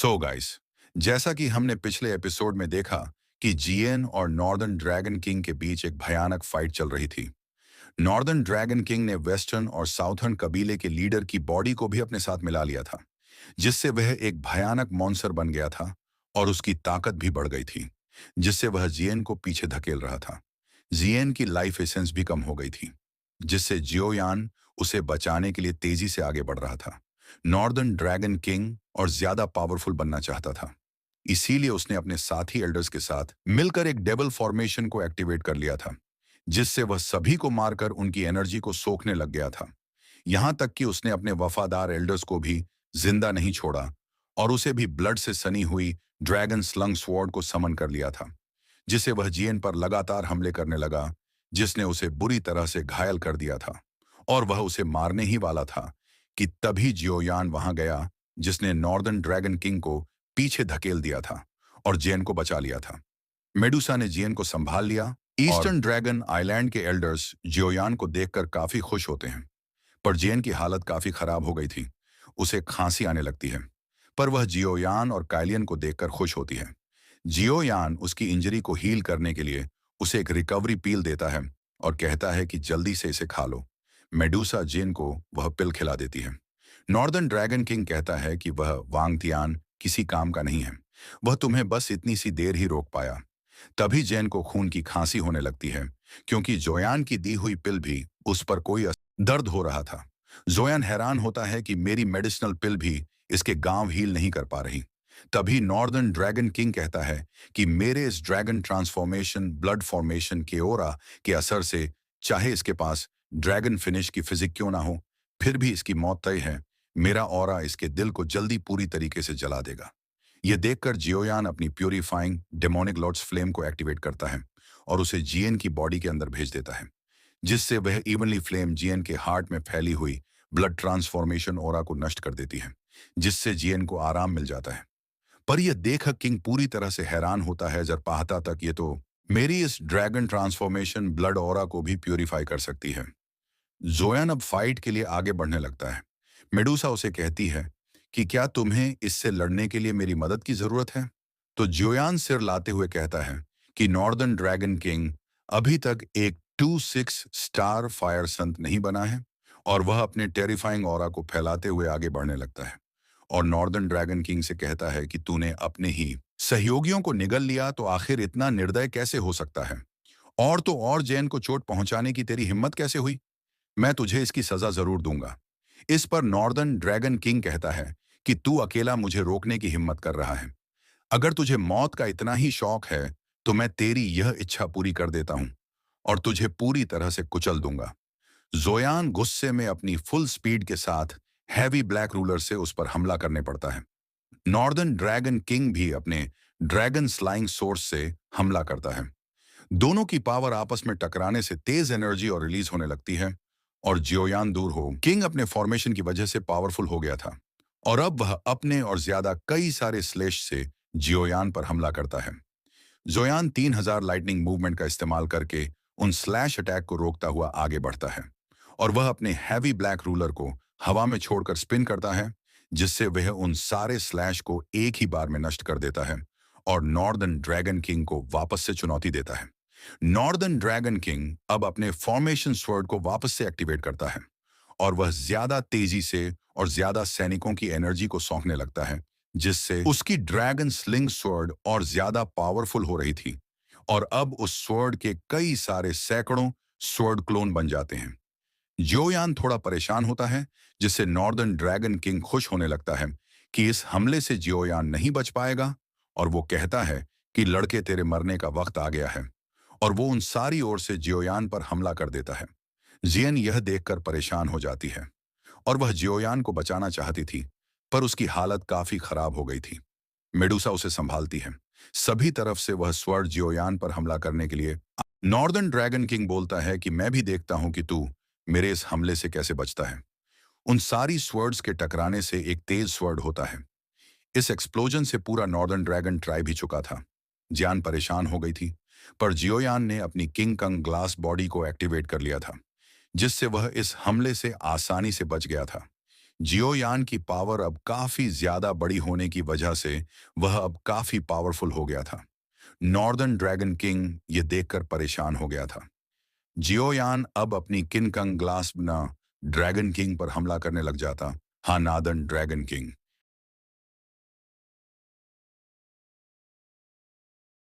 So guys, जैसा कि हमने पिछले एपिसोड में देखा कि जियन और नॉर्दर्न ड्रैगन किंग के बीच एक भयानक फाइट चल रही थी। नॉर्दर्न ड्रैगन किंग ने वेस्टर्न और साउथर्न कबीले के लीडर की बॉडी को भी अपने साथ मिला लिया था, जिससे वह एक भयानक मॉन्स्टर बन गया था और उसकी ताकत भी बढ़ गई थी, जिससे वह जियन को पीछे धकेल रहा था। जियन की लाइफ एसेंस भी कम हो गई थी, जिससे जियोयान उसे बचाने के लिए तेजी से आगे बढ़ रहा था। नॉर्दर्न ड्रैगन किंग और ज्यादा पावरफुल बनना चाहता था, इसीलिए उसने अपने साथी एल्डर्स के साथ मिलकर एक डेबल फॉर्मेशन को एक्टिवेट कर लिया था, जिससे वह सभी को मारकर उनकी एनर्जी को सोखने लग गया था। यहां तक कि उसने अपने वफादार एल्डर्स को भी जिंदा नहीं छोड़ा और उसे भी ब्लड से सनी हुई ड्रैगन स्लंग स्वॉर्ड को समन कर लिया था, जिसे वह जियन पर लगातार हमले करने लगा, जिसने उसे बुरी तरह से घायल कर दिया था और वह उसे मारने ही वाला था कि तभी जियोयान वहां गया, जिसने नॉर्दर्न ड्रैगन किंग को पीछे धकेल दिया था और जियन को बचा लिया था। मेडुसा ने जियन को संभाल लिया और ईस्टर्न ड्रैगन आइलैंड के एल्डर्स जियोयान को देखकर काफी खुश होते हैं, पर जियन की हालत काफी खराब हो गई थी। उसे खांसी आने लगती है, पर वह जियोयान और काइलियन को देखकर खुश होती है। जियोयान उसकी इंजरी को हील करने के लिए उसे एक रिकवरी पील देता है और कहता है कि जल्दी से इसे खा लो। मेडुसा जिन को वह पिल खिला देती है। नॉर्दर्न ड्रैगन किंग कहता है कि वह वांगतियान किसी काम का नहीं है, वह तुम्हें बस इतनी सी देर ही रोक पाया। तभी जैन को खून की खांसी होने लगती है, क्योंकि जोयान की दी हुई पिल भी उस पर दर्द हो रहा था। जोयान हैरान होता है कि मेरी मेडिसिनल पिल भी इसके गांव हील नहीं कर पा रही। तभी नॉर्दर्न ड्रैगन किंग कहता है कि मेरे इस ड्रैगन ट्रांसफॉर्मेशन ब्लड फॉर्मेशन के ओरा के असर से, चाहे इसके पास ड्रैगन फिनिश की फिजिक क्यों ना हो, फिर भी इसकी मौत तय है। मेरा ऑरा इसके दिल को जल्दी पूरी तरीके से जला देगा। यह देखकर जियोयान अपनी प्यूरिफाइंग डेमोनिक लॉर्ड्स फ्लेम को एक्टिवेट करता है और उसे जियन की बॉडी के अंदर भेज देता है, जिससे वह इवनली फ्लेम जियन के हार्ट में फैली हुई ब्लड ट्रांसफॉर्मेशन ओरा को नष्ट कर देती है, जिससे जियन को आराम मिल जाता है। पर यह देखकर किंग पूरी तरह से हैरान होता है, जब पाता तक ये तो मेरी इस ड्रैगन ट्रांसफॉर्मेशन ब्लड ओरा को भी प्यूरिफाई कर सकती है। जोयान अब फाइट के लिए आगे बढ़ने लगता है। मेडुसा उसे कहती है कि क्या तुम्हें इससे लड़ने के लिए मेरी मदद की जरूरत है? तो जोयान सिर लाते हुए कहता है कि नॉर्दर्न ड्रैगन किंग अभी तक एक 2-6 स्टार फायर संत नहीं बना है और वह अपने टेरिफाइंग ऑरा को फैलाते हुए आगे बढ़ने लगता है और नॉर्दर्न ड्रैगन किंग से कहता है कि तूने अपने ही सहयोगियों को निगल लिया, तो आखिर इतना निर्दय कैसे हो सकता है? और तो और जैन को चोट पहुंचाने की तेरी हिम्मत कैसे हुई? मैं तुझे इसकी सजा जरूर दूंगा। इस पर नॉर्दर्न ड्रैगन किंग कहता है कि तू अकेला मुझे रोकने की हिम्मत कर रहा है। अगर तुझे मौत का इतना ही शौक है, तो मैं तेरी यह इच्छा पूरी कर देता हूं और तुझे पूरी तरह से कुचल दूंगा। जोयान गुस्से में अपनी फुल स्पीड के साथ हैवी ब्लैक रूलर से उस पर हमला करने पड़ता है। नॉर्दर्न ड्रैगन किंग भी अपने ड्रैगन स्लाइंग सोर्स से हमला करता है। दोनों की पावर आपस में टकराने से तेज एनर्जी और रिलीज होने लगती है और जियोयान दूर हो किंग अपने फॉर्मेशन की वजह से पावरफुल हो गया था और अब वह अपने और ज्यादा कई सारे स्लेश से जियोयान पर हमला करता है। जोयान 3000 लाइटनिंग मूवमेंट का इस्तेमाल करके उन स्लैश अटैक को रोकता हुआ आगे बढ़ता है और वह अपने हैवी ब्लैक रूलर को हवा में छोड़कर स्पिन करता है, जिससे वह उन सारे स्लैश को एक ही बार में नष्ट कर देता है और नॉर्दर्न ड्रैगन किंग को वापस से चुनौती देता है। नॉर्दर्न ड्रैगन किंग अब अपने फॉर्मेशन स्वर्ड को वापस से एक्टिवेट करता है और वह ज्यादा तेजी से और ज्यादा सैनिकों की एनर्जी को सौंपने लगता है, जिससे उसकी ड्रैगन स्लिंग स्वर्ड और ज्यादा पावरफुल हो रही थी और अब उस स्वर्ड के कई सारे सैकड़ों स्वर्ड क्लोन बन जाते हैं। जोयान थोड़ा परेशान होता है, जिससे नॉर्दर्न ड्रैगन किंग खुश होने लगता है कि इस हमले से जियोयान नहीं बच पाएगा और वो कहता है कि लड़के तेरे मरने का वक्त आ गया है और वो उन सारी ओर से जियोयान पर हमला कर देता है। जियन यह देखकर परेशान हो जाती है और वह जियोयान को बचाना चाहती थी, पर उसकी हालत काफी खराब हो गई थी। मेडुसा उसे संभालती है। सभी तरफ से वह स्वर्ड जियोयान पर हमला करने के लिए नॉर्दर्न ड्रैगन किंग बोलता है कि मैं भी देखता हूं कि तू मेरे इस हमले से कैसे बचता है। उन सारी स्वर्ड्स के टकराने से एक तेज स्वर्ड होता है। इस एक्सप्लोजन से पूरा नॉर्दर्न ड्रैगन ट्राइब ही चुका था। जियान परेशान हो गई थी, पर जियोयान ने अपनी किंग कंग ग्लास बॉडी को एक्टिवेट कर लिया था, जिससे वह इस हमले से आसानी से बच गया था। जियोयान की पावर अब काफी ज्यादा बड़ी होने की वजह से वह अब काफी पावरफुल हो गया था। नॉर्दर्न ड्रैगन किंग ये देखकर परेशान हो गया था। जियोयान अब अपनी किन कंग ग्लास ना ड्रैगन किंग पर हमला करने लग जाता। हाँ, नादन ड्रैगन किंग